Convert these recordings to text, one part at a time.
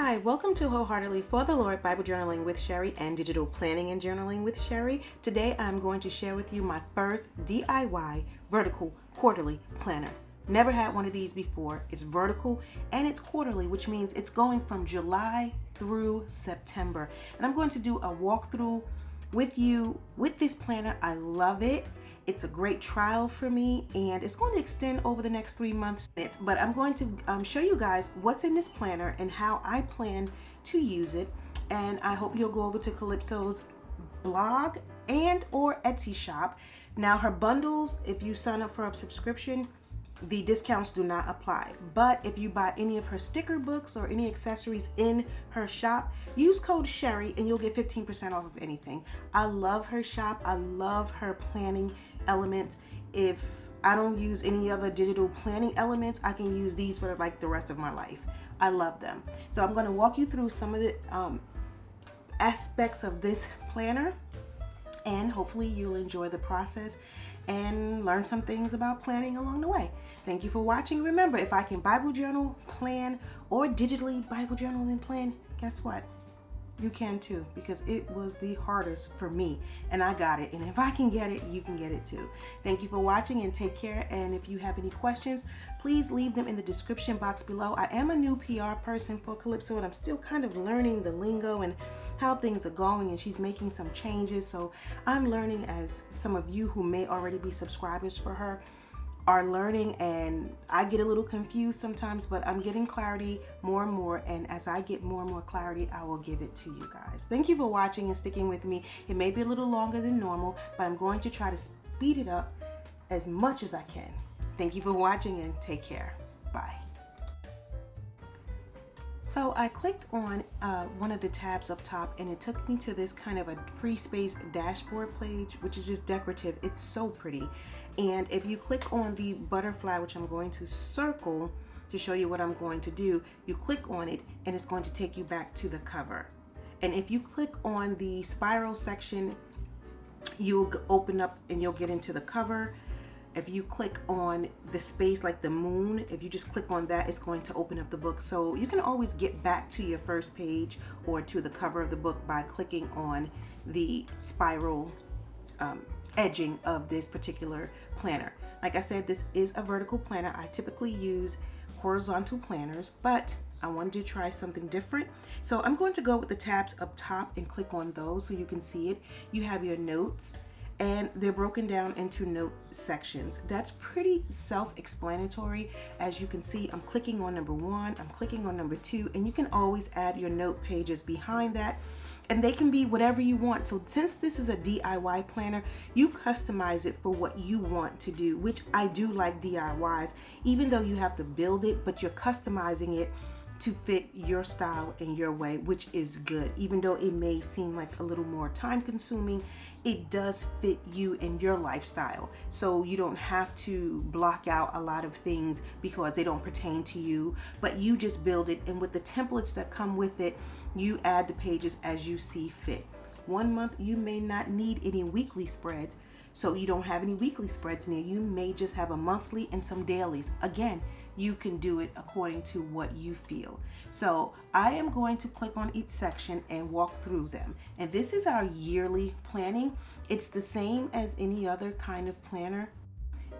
Hi, welcome to Wholeheartedly for the Lord Bible Journaling with Sherry and Digital Planning and Journaling with Sherry. Today I'm going to share with you my first DIY vertical quarterly planner. Never had one of these before. It's vertical and it's quarterly, which means it's going from July through September. And I'm going to do a walkthrough with you with this planner. I love it. It's a great trial for me and it's going to extend over the next 3 months. But I'm going to show you guys what's in this planner and how I plan to use it. And I hope you'll go over to Calypso's blog and or Etsy shop. Now her bundles, if you sign up for a subscription, the discounts do not apply. But if you buy any of her sticker books or any accessories in her shop, use code Sherry and you'll get 15% off of anything. I love her shop. I love her planning elements. If I don't use any other digital planning elements, I can use these for like the rest of my life. I love them. So I'm going to walk you through some of the aspects of this planner, and hopefully you'll enjoy the process and learn some things about planning along the way. Thank you for watching. Remember, if I can Bible journal, plan, or digitally Bible journal and plan, guess what? You can too, because it was the hardest for me and I got it. And if I can get it, you can get it too. Thank you for watching and take care. And if you have any questions, please leave them in the description box below. I am a new PR person for Calypso and I'm still kind of learning the lingo and how things are going, and she's making some changes. So I'm learning, as some of you who may already be subscribers for her are learning, and I get a little confused sometimes, but I'm getting clarity more and more, and as I get more and more clarity, I will give it to you guys. Thank you for watching and sticking with me. It may be a little longer than normal, but I'm going to try to speed it up as much as I can. Thank you for watching and take care. Bye. So I clicked on one of the tabs up top and it took me to this kind of a free space dashboard page, which is just decorative. It's so pretty. And if you click on the butterfly, which I'm going to circle to show you what I'm going to do, you click on it and it's going to take you back to the cover. And if you click on the spiral section, you'll open up and you'll get into the cover. If you click on the space like the moon, if you just click on that, it's going to open up the book. So you can always get back to your first page or to the cover of the book by clicking on the spiral edging of this particular planner. Like I said, this is a vertical planner. I typically use horizontal planners, but I wanted to try something different. So I'm going to go with the tabs up top and click on those so you can see it. You have your notes, and they're broken down into note sections. That's pretty self-explanatory. As you can see, I'm clicking on number 1, I'm clicking on number 2, and you can always add your note pages behind that, and they can be whatever you want. So since this is a DIY planner, you customize it for what you want to do, which I do like DIYs, even though you have to build it, but you're customizing it to fit your style and your way, which is good. Even though it may seem like a little more time consuming, it does fit you and your lifestyle. So you don't have to block out a lot of things because they don't pertain to you, but you just build it. And with the templates that come with it, you add the pages as you see fit. 1 month, you may not need any weekly spreads. So you don't have any weekly spreads in there. You may just have a monthly and some dailies. Again, you can do it according to what you feel. So I am going to click on each section and walk through them. And this is our yearly planning. It's the same as any other kind of planner.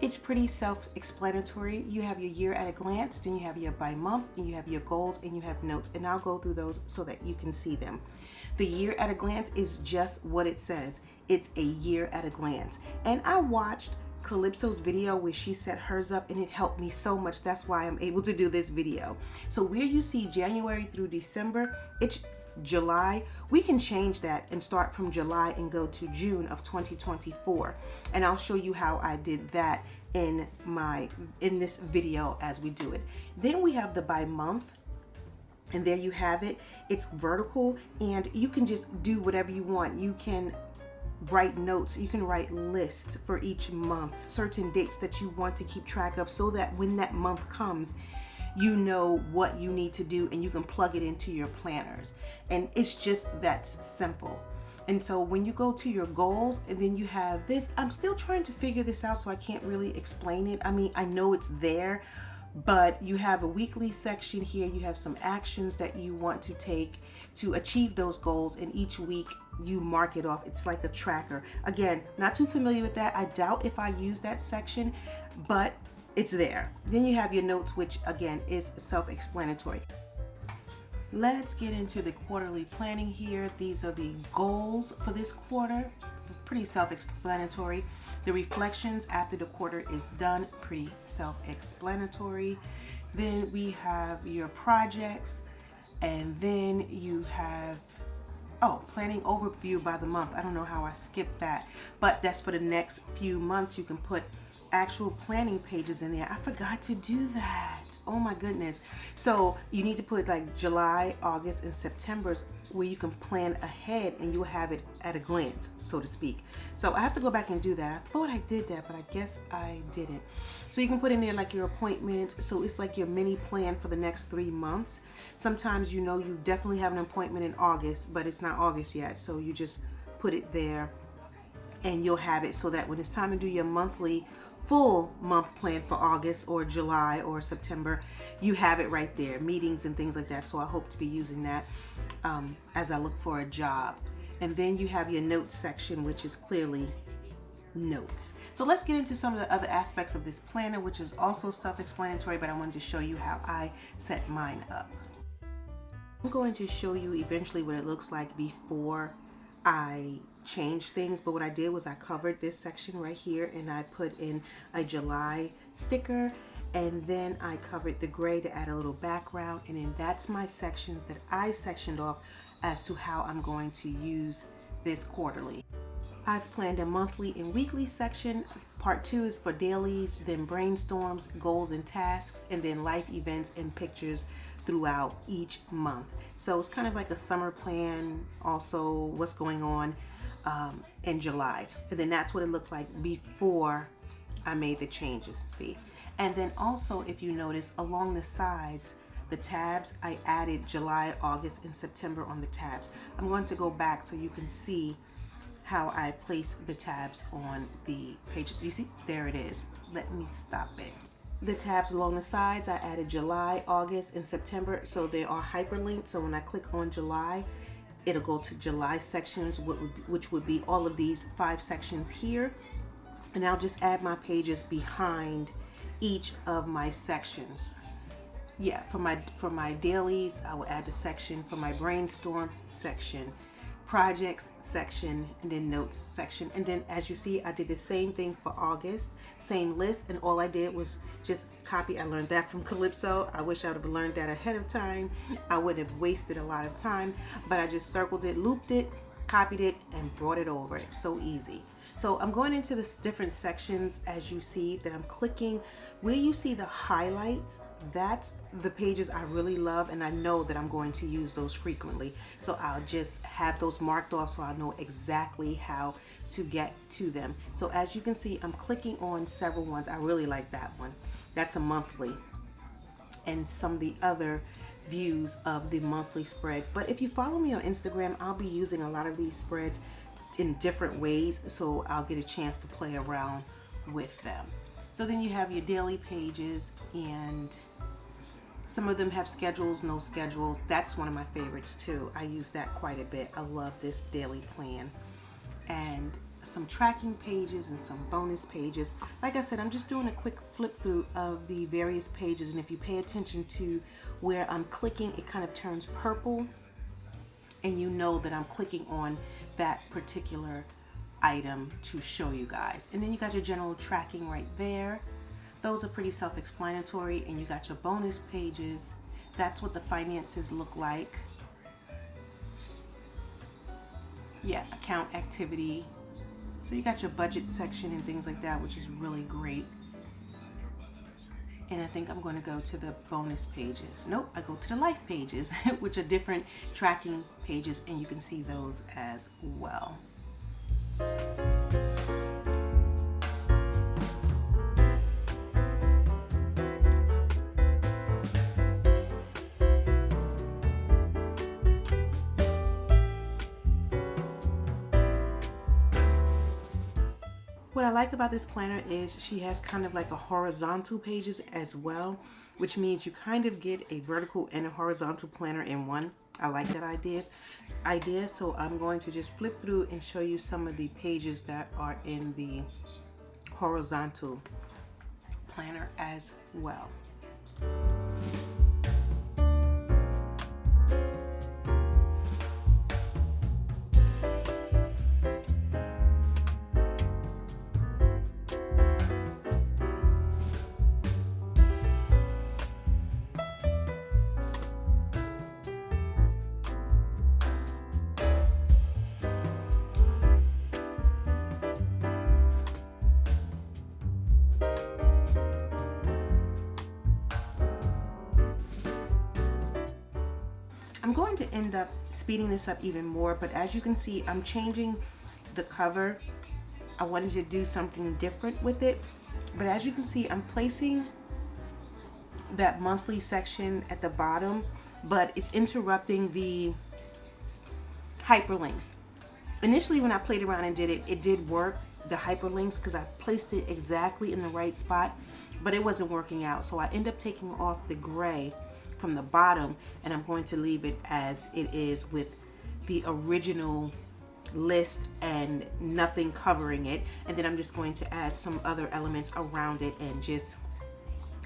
It's pretty self-explanatory. You have your year at a glance, then you have your by month, and you have your goals, and you have notes. And I'll go through those so that you can see them. The year at a glance is just what it says. It's a year at a glance. And I watched Calypso's video where she set hers up and it helped me so much. That's why I'm able to do this video. So where you see January through December, it's July. We can change that and start from July and go to June of 2024. And I'll show you how I did that in this video as we do it. Then we have the by month. And there you have it. It's vertical and you can just do whatever you want. You can write notes, you can write lists for each month, certain dates that you want to keep track of so that when that month comes, you know what you need to do and you can plug it into your planners. And it's just that simple. And so when you go to your goals and then you have this, I'm still trying to figure this out, so I can't really explain it. I mean, I know it's there, but you have a weekly section here. You have some actions that you want to take to achieve those goals, and each week you mark it off. It's like a tracker. Again, not too familiar with that. I doubt if I use that section, but it's there. Then you have your notes, which again is self-explanatory. Let's get into the quarterly planning here. These are the goals for this quarter. Pretty self-explanatory. The reflections after the quarter is done, pretty self-explanatory. Then we have your projects, and then you have planning overview by the month. I don't know how I skipped that, but that's for the next few months. You can put actual planning pages in there. I forgot to do that. Oh my goodness. So you need to put like July, August, and September's, where you can plan ahead and you'll have it at a glance, so to speak. So I have to go back and do that. I thought I did that, but I guess I didn't. So you can put in there like your appointments. So it's like your mini plan for the next 3 months. Sometimes you definitely have an appointment in August, but it's not August yet. So you just put it there and you'll have it so that when it's time to do your monthly full month plan for August or July or September, you have it right there, meetings and things like that. So I hope to be using that as I look for a job. And then you have your notes section, which is clearly notes. So let's get into some of the other aspects of this planner, which is also self-explanatory, but I wanted to show you how I set mine up. I'm going to show you eventually what it looks like before I change things, but what I did was I covered this section right here and I put in a July sticker, and then I covered the gray to add a little background, and then that's my sections that I sectioned off as to how I'm going to use this quarterly. I've planned a monthly and weekly section. Part 2 is for dailies, then brainstorms, goals and tasks, and then life events and pictures throughout each month. So it's kind of like a summer plan, also what's going on in July. And then that's what it looks like before I made the changes, see? And then also, if you notice, along the sides, the tabs, I added July, August, and September on the tabs. I'm going to go back so you can see how I place the tabs on the pages. You see, there it is. Let me stop it. The tabs along the sides, I added July, August, and September, so they are hyperlinked. So when I click on July, it'll go to July sections, which would be all of these 5 sections here. And I'll just add my pages behind each of my sections. Yeah, for my dailies, I will add the section. For my brainstorm section, projects section, and then notes section. And then as you see, I did the same thing for August, same list, and all I did was just copy. I learned that from Calypso. I wish I would have learned that ahead of time. I wouldn't have wasted a lot of time, but I just circled it, looped it, copied it, and brought it over. So easy. So I'm going into the different sections. As you see that I'm clicking where you see the highlights, that's the pages I really love, and I know that I'm going to use those frequently. So I'll just have those marked off so I know exactly how to get to them. So as you can see, I'm clicking on several ones. I really like that one. That's a monthly, and some of the other views of the monthly spreads. But if you follow me on Instagram, I'll be using a lot of these spreads in different ways, so I'll get a chance to play around with them. So then you have your daily pages, and some of them have schedules, no schedules. That's one of my favorites too. I use that quite a bit. I love this daily plan. And some tracking pages and some bonus pages. Like I said, I'm just doing a quick flip through of the various pages, and if you pay attention to where I'm clicking, it kind of turns purple, and you know that I'm clicking on that particular item to show you guys. And then you got your general tracking right there. Those are pretty self-explanatory. And you got your bonus pages. That's what the finances look like. Yeah, account activity. So you got your budget section and things like that, which is really great. And I think I'm going to go to the bonus pages. Nope, I go to the life pages, which are different tracking pages, and you can see those as well. What I like about this planner is she has kind of like a horizontal pages as well, which means you kind of get a vertical and a horizontal planner in one. I like that idea. So I'm going to just flip through and show you some of the pages that are in the horizontal planner as well. I'm going to end up speeding this up even more, but as you can see, I'm changing the cover. I wanted to do something different with it, but as you can see, I'm placing that monthly section at the bottom, but it's interrupting the hyperlinks. Initially, when I played around and did it, it did work, the hyperlinks, because I placed it exactly in the right spot, but it wasn't working out. So I end up taking off the gray from the bottom, and I'm going to leave it as it is with the original list and nothing covering it. And then I'm just going to add some other elements around it and just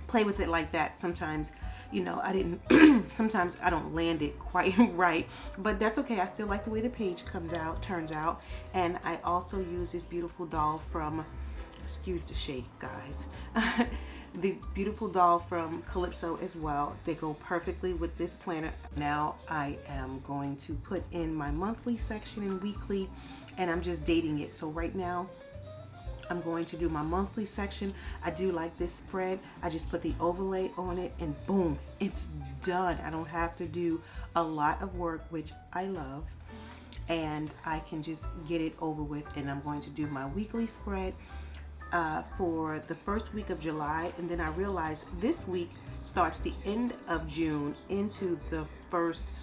play with it like that. Sometimes, you know, I didn't sometimes I don't land it quite right, but that's okay. I still like the way the page turns out. And I also use this beautiful doll from, excuse the shake, guys. The beautiful doll from Calypso as well. They go perfectly with this planner. Now I am going to put in my monthly section and weekly, and I'm just dating it. So right now I'm going to do my monthly section. I do like this spread. I just put the overlay on it and boom, it's done. I don't have to do a lot of work, which I love, and I can just get it over with. And I'm going to do my weekly spread for the first week of July, and then I realized this week starts the end of June into the first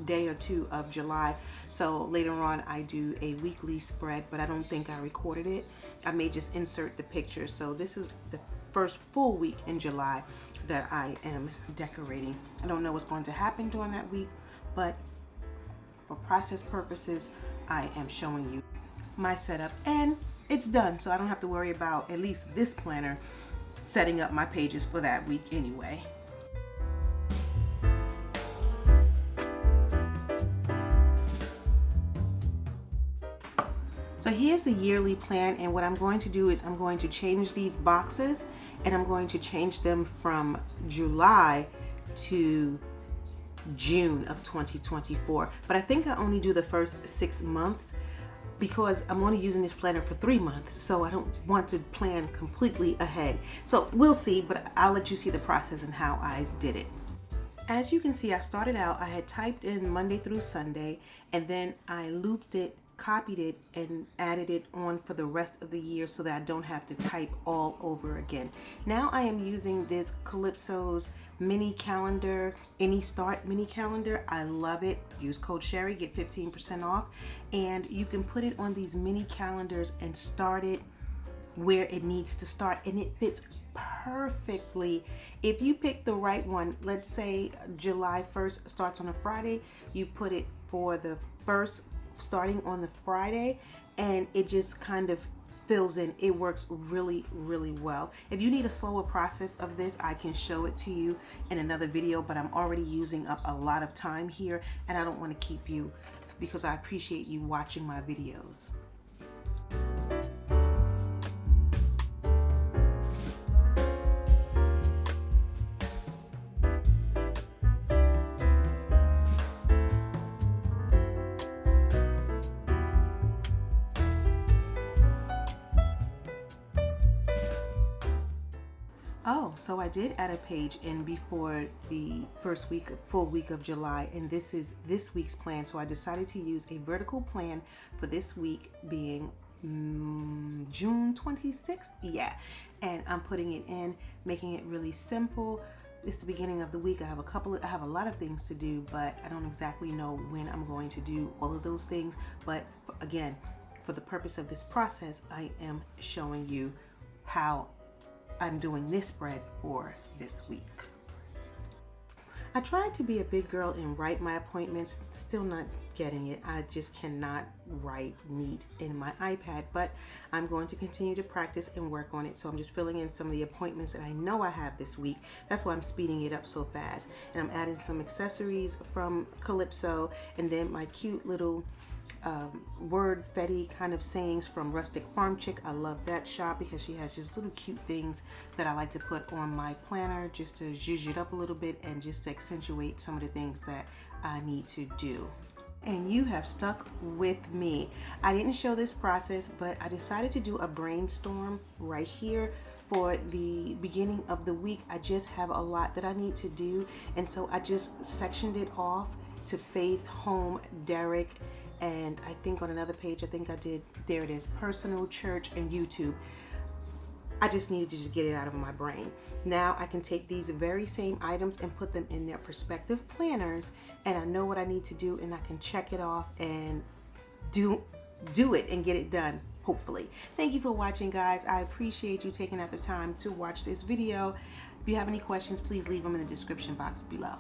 day or two of July. So later on I do a weekly spread, but I don't think I recorded it. I may just insert the picture. So this is the first full week in July that I am decorating. I don't know what's going to happen during that week, but for process purposes, I am showing you my setup, and it's done. So I don't have to worry about, at least this planner, setting up my pages for that week anyway. So here's the yearly plan, and what I'm going to do is I'm going to change these boxes, and I'm going to change them from July to June of 2024. But I think I only do the first 6 months because I'm only using this planner for 3 months, so I don't want to plan completely ahead. So we'll see, but I'll let you see the process and how I did it. As you can see, I started out, I had typed in Monday through Sunday, and then I looped it, copied it, and added it on for the rest of the year so that I don't have to type all over again. Now I am using this Calypso's mini calendar, Any Start mini calendar. I love it. Use code Sherry, get 15% off, and you can put it on these mini calendars and start it where it needs to start, and it fits perfectly. If you pick the right one, let's say July 1st starts on a Friday, you put it for the first starting on the Friday, and it just kind of fills in. It works really, really well. If you need a slower process of this, I can show it to you in another video, but I'm already using up a lot of time here, and I don't want to keep you because I appreciate you watching my videos. Oh, so I did add a page in before the first week, full week of July, and this is this week's plan. So I decided to use a vertical plan for this week being June 26th. Yeah, and I'm putting it in, making it really simple. It's the beginning of the week. I have a lot of things to do, but I don't exactly know when I'm going to do all of those things. But again, for the purpose of this process, I am showing you how I'm doing this spread for this week. I tried to be a big girl and write my appointments, still not getting it. I just cannot write neat in my iPad, but I'm going to continue to practice and work on it. So I'm just filling in some of the appointments that I know I have this week. That's why I'm speeding it up so fast. And I'm adding some accessories from Calypso, and then my cute little word fetty kind of sayings from RusticfarmChick. I love that shop because she has just little cute things that I like to put on my planner just to zhuzh it up a little bit and just to accentuate some of the things that I need to do. And you have stuck with me. I didn't show this process, but I decided to do a brainstorm right here for the beginning of the week. I just have a lot that I need to do, and so I just sectioned it off to Faith, Home, Derek, and I think on another page, I think I did, there it is, personal, church, and YouTube. I just needed to just get it out of my brain. Now I can take these very same items and put them in their respective planners, and I know what I need to do, and I can check it off and do it and get it done, hopefully. Thank you for watching, guys. I appreciate you taking out the time to watch this video. If you have any questions, please leave them in the description box below.